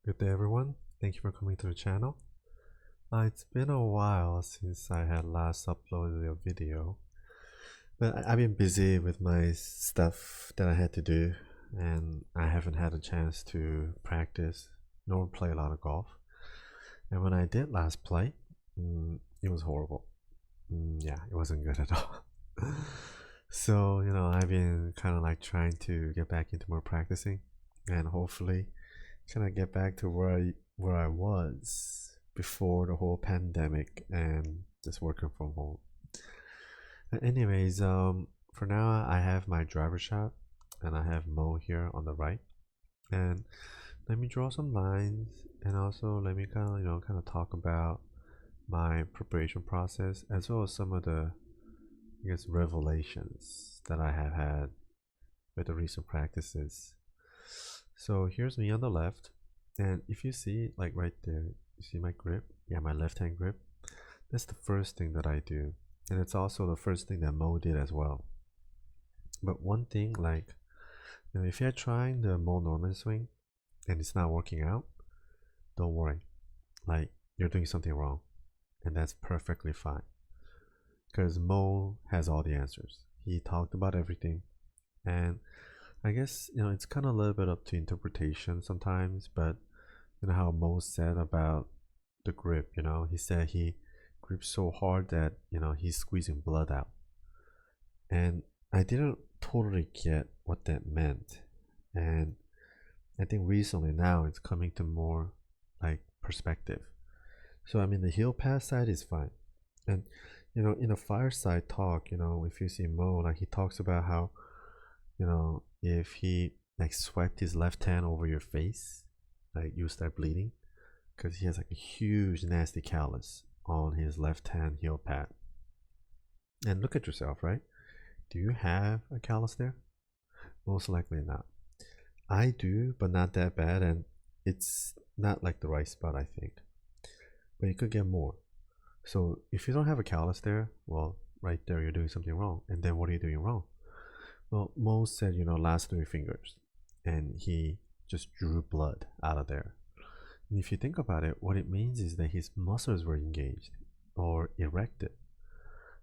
Good day, everyone. Thank you for coming to the channel. It's been a while since I had last uploaded a video, but I've been busy with my stuff that I had to do, and I haven't had a chance to practice nor play a lot of golf. And when I did last play, it was horrible. Yeah, it wasn't good at all. So, I've been kind of like trying to get back into more practicing, and hopefully kind of get back to where I was before the whole pandemic and just working from home. Anyways, for now I have my driver shot and I have Mo here on the right. And let me draw some lines and also let me kind of talk about my preparation process as well as some of the revelations that I have had with the recent practices. So here's me on the left, and if you see like right there, you see my grip? Yeah, my left hand grip. That's the first thing that I do, and it's also the first thing that Mo did as well. But one thing, like, if you're trying the Moe Norman swing and it's not working out, don't worry. Like, you're doing something wrong, and that's perfectly fine. Because Mo has all the answers. He talked about everything, and I guess it's kind of a little bit up to interpretation sometimes, but how Mo said about the grip, he said he grips so hard that he's squeezing blood out, and I didn't totally get what that meant, and I think recently now it's coming to more like perspective. So I mean the heel pass side is fine, and in a fireside talk, if you see Mo, like he talks about how if he like swiped his left hand over your face, like you start bleeding because he has like a huge nasty callus on his left hand heel pad. And look at yourself, right? Do you have a callus there? Most likely not. I do, but not that bad, and it's not like the right spot, I think. But you could get more. So if you don't have a callus there, well, right there you're doing something wrong. And then what are you doing wrong? Well, Mo said, last three fingers, and he just drew blood out of there. And if you think about it, what it means is that his muscles were engaged or erected.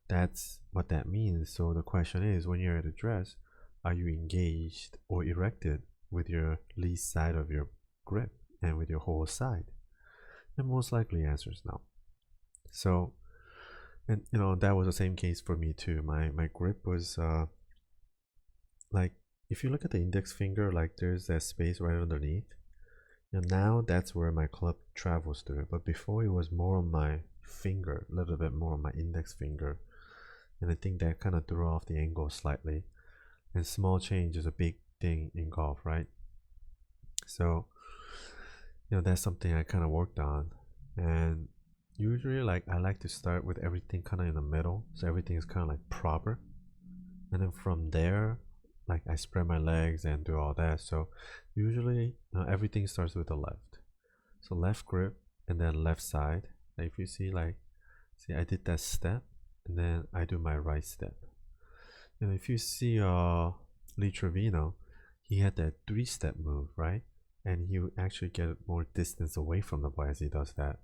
That's what that means. So the question is, when you're at address, are you engaged or erected with your least side of your grip and with your whole side? And most likely answer is no. So, and that was the same case for me too. My grip was like, if you look at the index finger, like there's that space right underneath, and now that's where my club travels through. But before it was more on my finger, a little bit more on my index finger, and I think that kind of threw off the angle slightly. And small change is a big thing in golf, right? So that's something I kind of worked on. And usually, like, I like to start with everything kind of in the middle, so everything is kind of like proper, and then from there, like, I spread my legs and do all that. So usually everything starts with the left. So left grip and then left side. Like if you see, like, see, I did that step and then I do my right step. And if you see Lee Trevino, he had that three-step move, right? And he would actually get more distance away from the ball as he does that.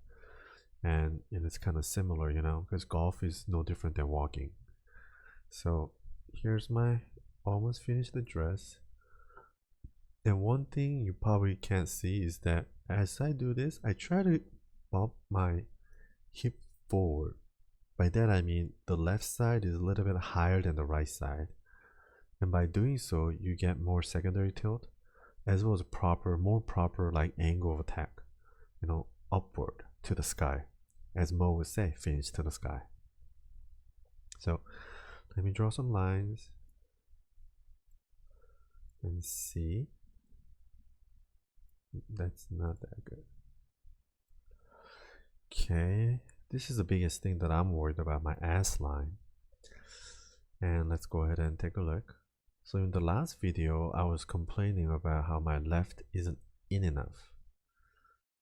And it's kind of similar, because golf is no different than walking. So here's my almost finished the dress. And one thing you probably can't see is that as I do this, I try to bump my hip forward. By that I mean the left side is a little bit higher than the right side. And by doing so, you get more secondary tilt as well as more proper like angle of attack, upward to the sky. As Mo would say, finish to the sky. So let me draw some lines and see. That's not that good. Okay, this is the biggest thing that I'm worried about, my ass line. And let's go ahead and take a look. So in the last video, I was complaining about how my left isn't in enough.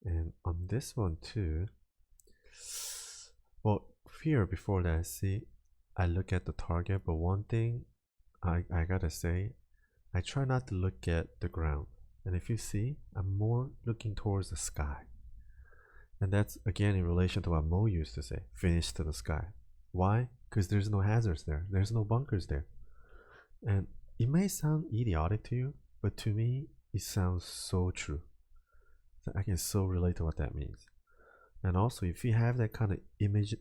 And on this one too, well, here before that, see, I look at the target, but one thing I gotta say, I try not to look at the ground. And if you see, I'm more looking towards the sky. And that's again in relation to what Moe used to say, finish to the sky. Why? Because there's no hazards there. There's no bunkers there. And it may sound idiotic to you, but to me, it sounds so true. I can so relate to what that means. And also, if you have that kind of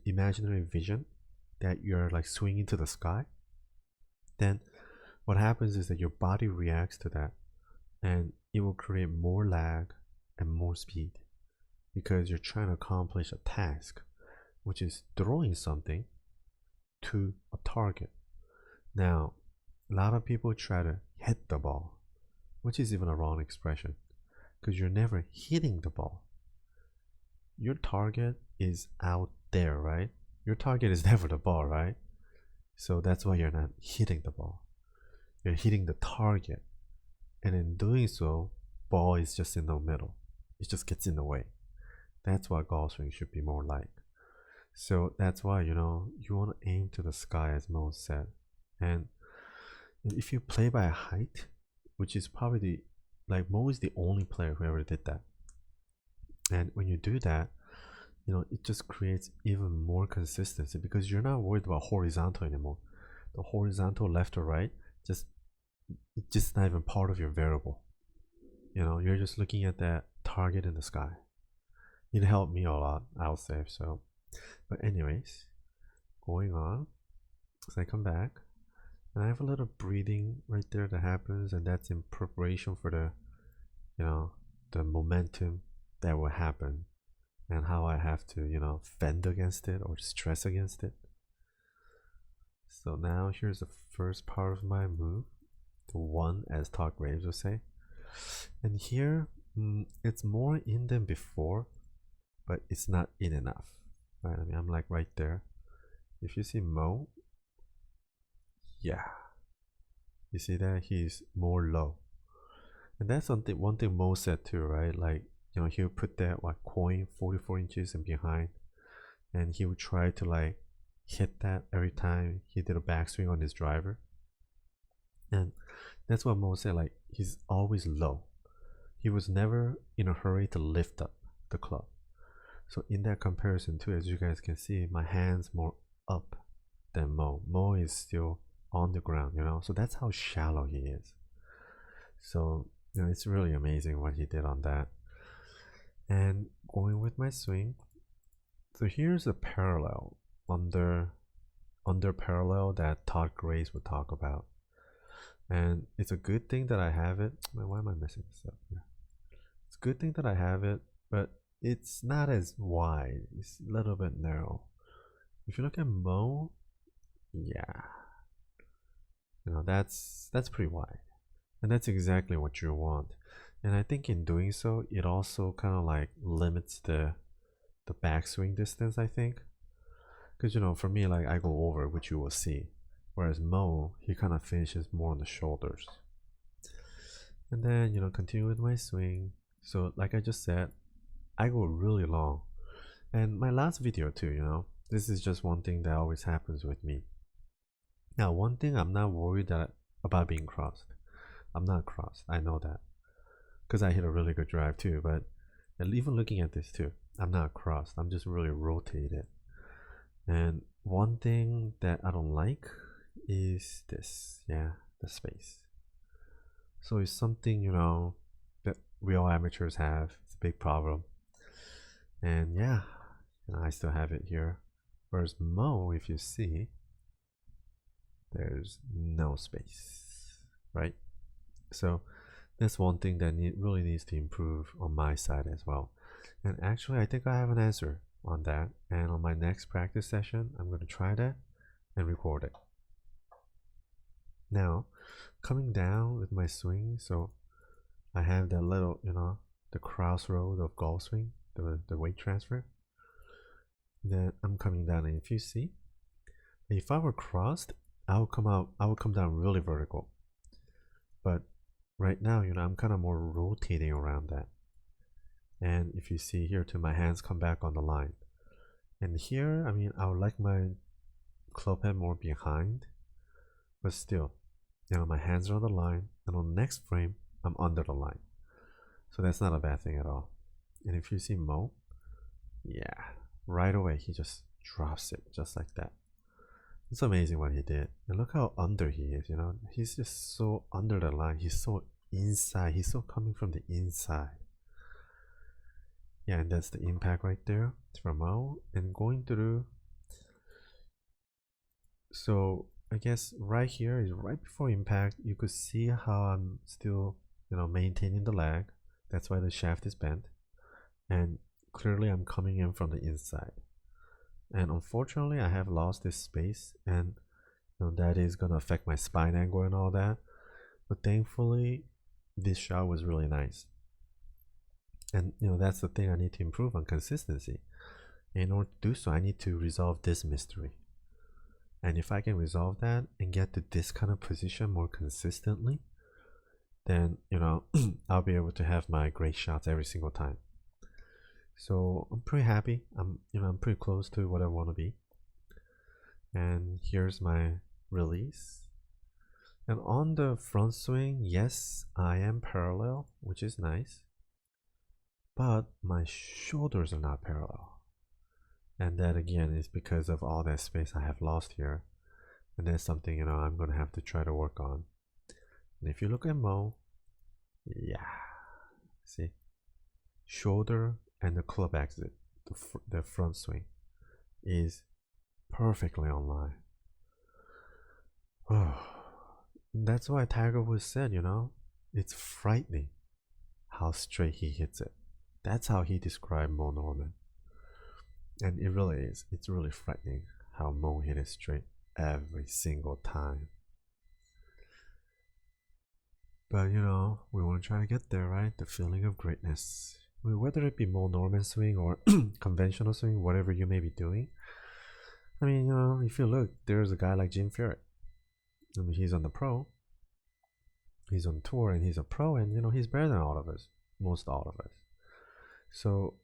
imaginary vision that you're like swinging to the sky, then what happens is that your body reacts to that, and it will create more lag and more speed because you're trying to accomplish a task, which is throwing something to a target. Now, a lot of people try to hit the ball, which is even a wrong expression because you're never hitting the ball. Your target is out there, right? Your target is never the ball, right? So that's why you're not hitting the ball. You're hitting the target. And in doing so, ball is just in the middle. It just gets in the way. That's what golf swing should be more like. So that's why, you want to aim to the sky, as Mo said. And if you play by height, which is probably Mo is the only player who ever did that. And when you do that, it just creates even more consistency because you're not worried about horizontal anymore. The horizontal left or right, it's just not even part of your variable. You're just looking at that target in the sky. It helped me a lot, I'll say so. But anyways, going on, as I come back, and I have a little breathing right there that happens, and that's in preparation for the momentum that will happen and how I have to, fend against it or stress against it. So now here's the first part of my move, the one, as Todd Graves would say. And here, it's more in than before, but it's not in enough. Right? I'm like right there. If you see Mo, yeah, you see that he's more low, and that's one thing Mo said too, right? He would put that coin 44 inches and behind, and he would try to hit that every time he did a backswing on his driver. And that's what Mo said, he's always low. He was never in a hurry to lift up the club. So in that comparison too, as you guys can see, my hand's more up than Mo. Mo is still on the ground, so that's how shallow he is. So it's really amazing what he did on that. And going with my swing, so here's a parallel under parallel that Todd Grace would talk about. And it's a good thing that I have it. Why am I missing stuff? Yeah. It's a good thing that I have it, but it's not as wide. It's a little bit narrow. If you look at Mo, yeah, that's pretty wide, and that's exactly what you want. And I think in doing so, it also kind of limits the backswing distance. I think, because for me, I go over, which you will see, whereas Mo, he kind of finishes more on the shoulders. And then continue with my swing. So like I just said, I go really long. And my last video too, this is just one thing that always happens with me. Now, one thing I'm not worried about being crossed. I'm not crossed. I know that because I hit a really good drive too. But even looking at this too, I'm not crossed. I'm just really rotated. And one thing that I don't like is this. Yeah, the space. So it's something, that we all amateurs have. It's a big problem. And yeah, I still have it here. Whereas Mo, if you see, there's no space, right? So that's one thing that really needs to improve on my side as well. And actually, I think I have an answer on that. And on my next practice session, I'm going to try that and record it. Now, coming down with my swing, so I have that little, the crossroad of golf swing, the weight transfer. Then I'm coming down, and if you see, if I were crossed, I would come down really vertical. But right now, I'm kind of more rotating around that. And if you see here too, my hands come back on the line. And here, I would like my club head more behind, but still, my hands are on the line, and on the next frame, I'm under the line. So that's not a bad thing at all. And if you see Moe, yeah, right away he just drops it just like that. It's amazing what he did. And look how under he is, you know? He's just so under the line. He's so inside. He's so coming from the inside. Yeah, and that's the impact right there. It's from Moe. And going through. So I guess right here is right before impact. You could see how I'm still, maintaining the lag. That's why the shaft is bent. And clearly I'm coming in from the inside. And unfortunately I have lost this space, and that is gonna affect my spine angle and all that. But thankfully this shot was really nice. And that's the thing I need to improve on: consistency. In order to do so, I need to resolve this mystery. And if I can resolve that and get to this kind of position more consistently, then I'll be able to have my great shots every single time. So I'm pretty happy. I'm pretty close to what I want to be. And here's my release. And on the front swing, yes, I am parallel, which is nice. But my shoulders are not parallel. And that again is because of all that space I have lost here. And that's something, I'm going to have to try to work on. And if you look at Moe, yeah, see, shoulder and the club exit, the front swing, is perfectly online. Oh, that's why Tiger Woods said, it's frightening how straight he hits it. That's how he described Moe Norman. And it really is. It's really frightening how Moe hit it straight every single time. But we want to try to get there, right? The feeling of greatness. Whether it be Moe Norman swing or conventional swing, whatever you may be doing. I mean, if you look, there's a guy like Jim Furyk. I mean, he's on the pro. He's on tour and he's a pro, and he's better than all of us. Most all of us. So,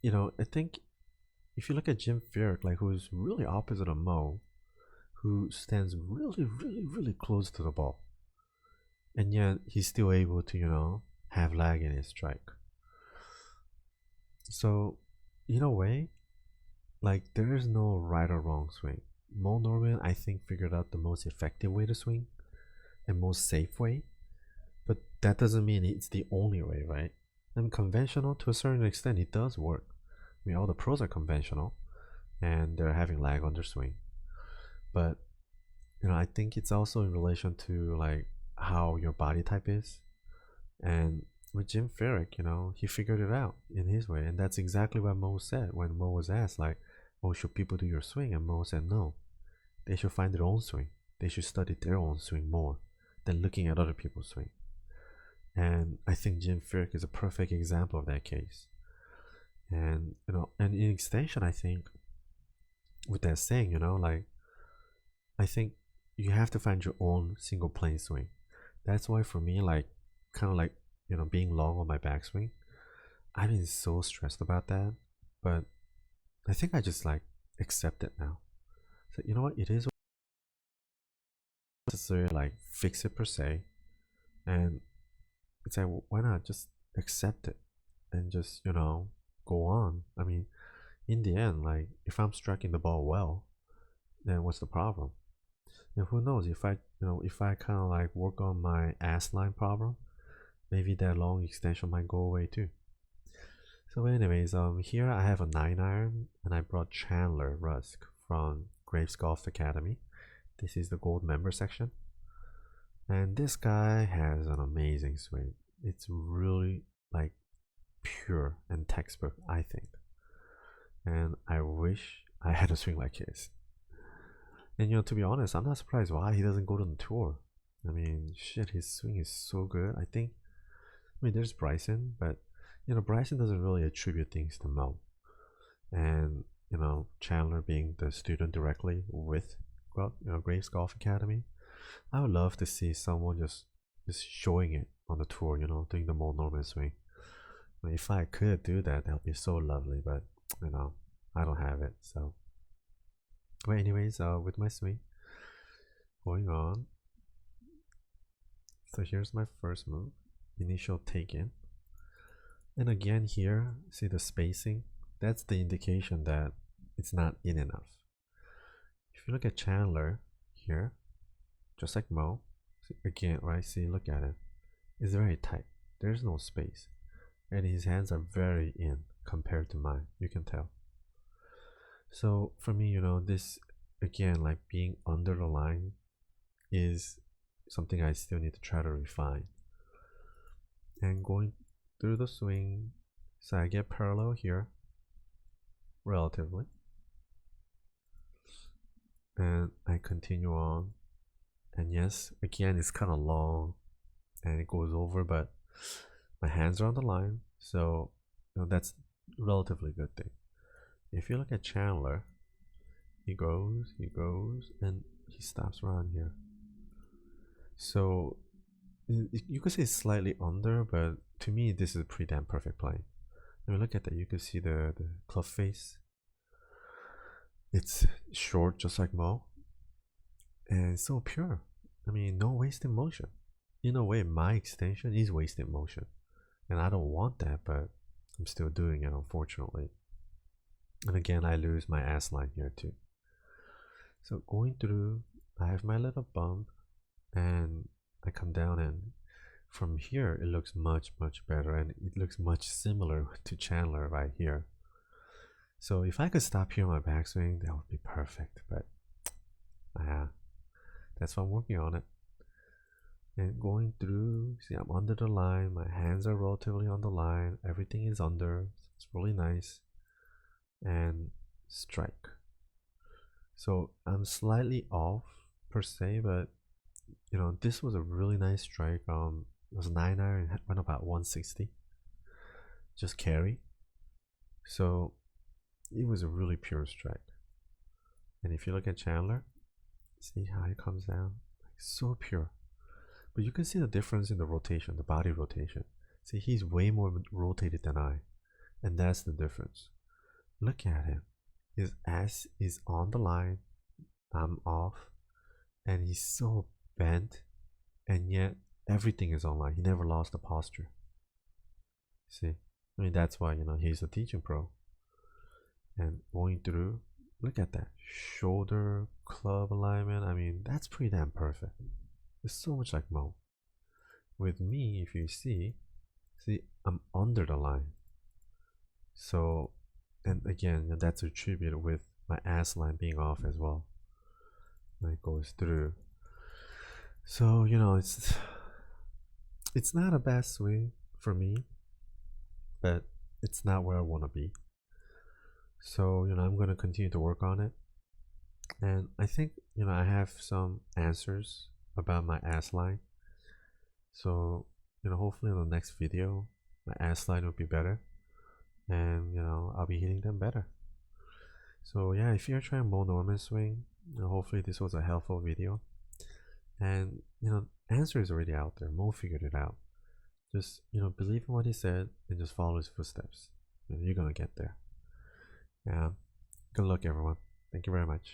I think if you look at Jim Furyk, like, who's really opposite of Moe, who stands really, really, really close to the ball, and yet he's still able to, have lag in his strike. So, in a way, like, there is no right or wrong swing. Moe Norman, I think, figured out the most effective way to swing and most safe way, but that doesn't mean it's the only way, right? And conventional, to a certain extent, it does work. I mean, all the pros are conventional, and they're having lag on their swing. But I think it's also in relation to like how your body type is. And with Jim Furyk, he figured it out in his way, and that's exactly what Moe said when Moe was asked, like, "Oh, should people do your swing?" And Moe said, "No, they should find their own swing. They should study their own swing more than looking at other people's swing." And I think Jim Furyk is a perfect example of that case. And and in extension, I think with that saying, like, I think you have to find your own single plane swing. That's why for me, like, kind of like being long on my backswing, I've been so stressed about that, but I think I just like accept it now. So you know what, it is necessary, like, fix it per se, and it's like, why not just accept it and just go on. I mean, in the end, like, if I'm striking the ball well, then what's the problem? And who knows, if I kind of like work on my ass line problem, maybe that long extension might go away too. So anyways, here I have a 9-iron, and I brought Chandler Rusk from Graves Golf Academy. This is the gold member section, and this guy has an amazing swing. It's really like pure and textbook, I think, and I wish I had a swing like his. And to be honest, I'm not surprised why he doesn't go to the tour. I mean, shit, his swing is so good. I mean, there's Bryson, but Bryson doesn't really attribute things to Moe. And Chandler being the student directly with Graves Golf Academy, I would love to see someone just showing it on the tour, doing the Moe Norman swing. I mean, if I could do that, that would be so lovely, but I don't have it. So, but anyways, with my swing going on, so here's my first move, initial take in. And again here, see the spacing? That's the indication that it's not in enough. If you look at Chandler here, just like Moe, again, right? See, look at it. It's very tight. There's no space. And his hands are very in compared to mine. You can tell. So for me, this again, like being under the line is something I still need to try to refine. And going through the swing, so I get parallel here, relatively. And I continue on. And yes, again, it's kind of long and it goes over, but my hands are on the line. So, that's relatively good thing. If you look at Chandler, he goes, and he stops around here. So you could say slightly under, but to me, this is a pretty damn perfect play. I mean, look at that. You can see the club face. It's short, just like Moe, and it's so pure. I mean, no wasted motion. In a way, my extension is wasted motion, and I don't want that, but I'm still doing it, unfortunately. And again, I lose my ass line here too. So going through, I have my little bump, and I come down, and from here it looks much better, and it looks much similar to Chandler right here. So if I could stop here on my backswing, that would be perfect, but that's why I'm working on it. And going through, see, I'm under the line, my hands are relatively on the line, everything is under, it's really nice. And strike. So I'm slightly off per se, but this was a really nice strike. It was 9 iron, went about 160, just carry. So it was a really pure strike. And if you look at Chandler, see how it comes down, like so pure. But you can see the difference in the rotation, the body rotation. See, he's way more rotated than I, and that's the difference. Look at him. His ass is on the line. I'm off. And he's so bent. And yet everything is online. He never lost the posture. See? I mean, that's why, he's a teaching pro. And going through, look at that. Shoulder, club alignment. I mean, that's pretty damn perfect. It's so much like Moe. With me, if you see, I'm under the line. So, and again, that's attributed with my ass line being off as well. And it goes through. So, it's not a bad swing for me, but it's not where I want to be. So, I'm going to continue to work on it. And I think, I have some answers about my ass line. So, hopefully in the next video, my ass line will be better. And, I'll be hitting them better. So, yeah, if you're trying Moe Norman swing, hopefully this was a helpful video. And, answer is already out there. Moe figured it out. Just, believe in what he said and just follow his footsteps. You're going to get there. Yeah. Good luck, everyone. Thank you very much.